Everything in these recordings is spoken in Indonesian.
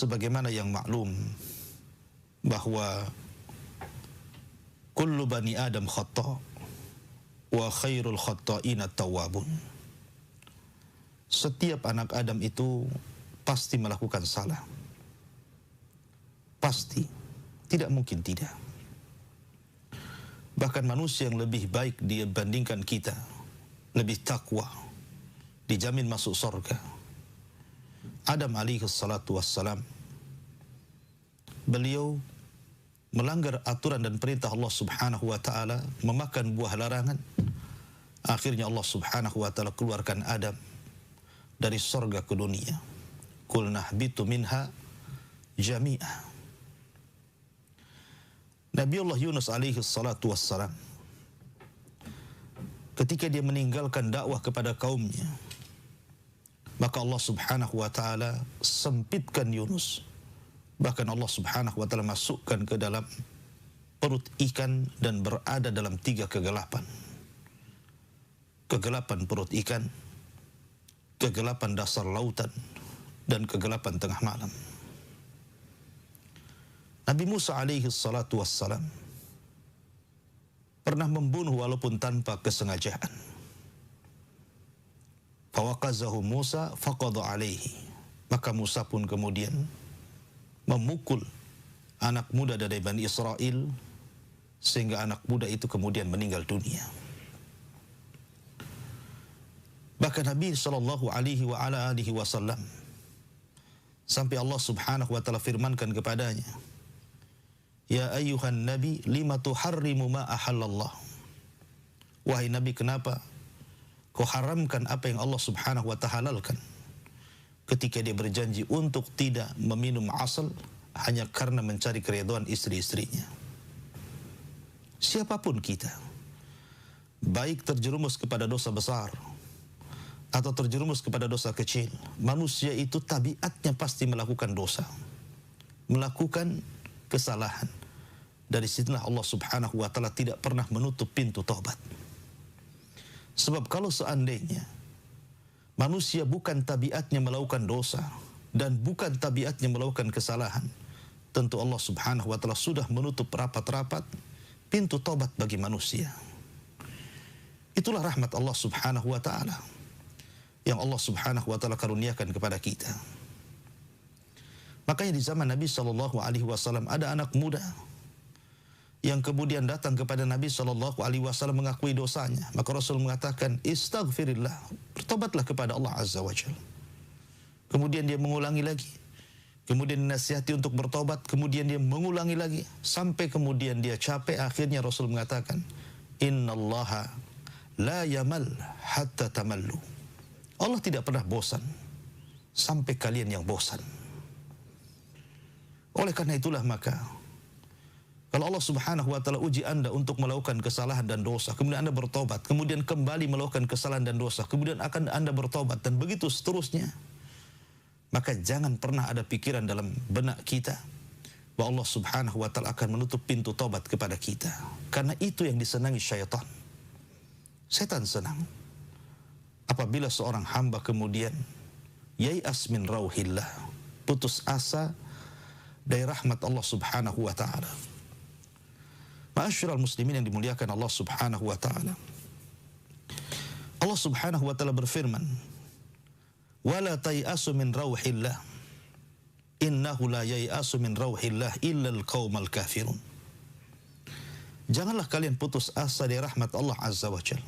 sebagaimana yang maklum bahwa kullu bani Adam khata' wa khairul khata'ina tawwabun. Setiap anak Adam itu pasti melakukan salah. Pasti. Tidak mungkin tidak. Bahkan manusia yang lebih baik dibandingkan kita, lebih takwa, dijamin masuk surga. Adam alaihi salatu wassalam, beliau melanggar aturan dan perintah Allah subhanahu wa ta'ala, memakan buah larangan. Akhirnya Allah subhanahu wa ta'ala keluarkan Adam dari surga ke dunia. Qulna ihbitu minha jami'ah. Nabiullah Yunus alaihi salatu wassalam, ketika dia meninggalkan dakwah kepada kaumnya, maka Allah subhanahu wa ta'ala sempitkan Yunus. Bahkan Allah subhanahu wa ta'ala masukkan ke dalam perut ikan dan berada dalam 3 kegelapan. Kegelapan perut ikan, kegelapan dasar lautan, dan kegelapan tengah malam. Nabi Musa alaihi salatu wassalam pernah membunuh walaupun tanpa kesengajaan. Fawaqazahu Musa faqadha alaihi. Maka Musa pun kemudian memukul anak muda dari Bani Israel sehingga anak muda itu kemudian meninggal dunia. Bahkan Nabi sallallahu alaihi wa ala alihi wasallam sampai Allah subhanahu wa ta'ala firmankan kepadanya, ya ayyuhan nabi lima tuharrimu ma ahallallah. Wahai Nabi, kenapa kau haramkan apa yang Allah subhanahu wa ta'ala halalkan? Ketika dia berjanji untuk tidak meminum asal hanya karena mencari keridhaan istri-istrinya. Siapapun kita, baik terjerumus kepada dosa besar atau terjerumus kepada dosa kecil, manusia itu tabiatnya pasti melakukan dosa, melakukan kesalahan. Dari situlah Allah subhanahu wa ta'ala tidak pernah menutup pintu taubat. Sebab kalau seandainya manusia bukan tabiatnya melakukan dosa dan bukan tabiatnya melakukan kesalahan, tentu Allah subhanahu wa ta'ala sudah menutup rapat-rapat pintu taubat bagi manusia. Itulah rahmat Allah subhanahu wa ta'ala yang Allah subhanahu wa ta'ala karuniakan kepada kita. Makanya di zaman Nabi sallallahu alaihi wasallam ada anak muda yang kemudian datang kepada Nabi sallallahu alaihi wasallam mengakui dosanya. Maka Rasul mengatakan, istaghfirillah, bertobatlah kepada Allah azza wa jalla. Kemudian dia mengulangi lagi. Kemudian dinasihati untuk bertobat, kemudian dia mengulangi lagi sampai kemudian dia capek. Akhirnya Rasul mengatakan, innallaha la yamal hatta tamallu. Allah tidak pernah bosan sampai kalian yang bosan. Oleh karena itulah maka kalau Allah subhanahu wa ta'ala uji anda untuk melakukan kesalahan dan dosa, kemudian anda bertobat, kemudian kembali melakukan kesalahan dan dosa, kemudian akan anda bertobat, dan begitu seterusnya, maka jangan pernah ada pikiran dalam benak kita bahwa Allah subhanahu wa ta'ala akan menutup pintu tobat kepada kita. Karena itu yang disenangi syaitan. Setan senang apabila seorang hamba kemudian yai'as min rauhillah, putus asa dari rahmat Allah subhanahu wa ta'ala. Ma'asyiral muslimin yang dimuliakan Allah subhanahu wa ta'ala, Allah subhanahu wa ta'ala berfirman, wala tai'asu min rauhillah innahu la yai'asu min rauhillah illal qaumal kafirun. Janganlah kalian putus asa dari rahmat Allah azza wa jalla,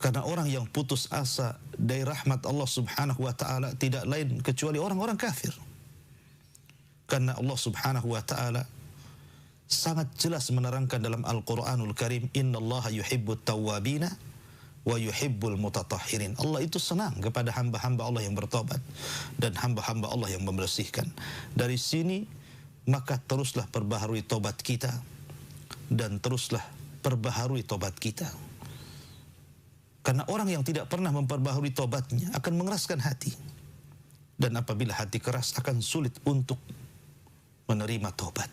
karena orang yang putus asa dari rahmat Allah subhanahu wa ta'ala tidak lain kecuali orang-orang kafir. Karena Allah subhanahu wa ta'ala sangat jelas menerangkan dalam Al-Quranul Karim, innallaha yuhibbut tawwabina wa yuhibbul mutatahhirin. Allah itu senang kepada hamba-hamba Allah yang bertobat dan hamba-hamba Allah yang membersihkan. Dari sini maka teruslah perbaharui tobat kita dan teruslah perbaharui tobat kita. Karena orang yang tidak pernah memperbaharui tobatnya akan mengeraskan hati. Dan apabila hati keras akan sulit untuk menerima tobat.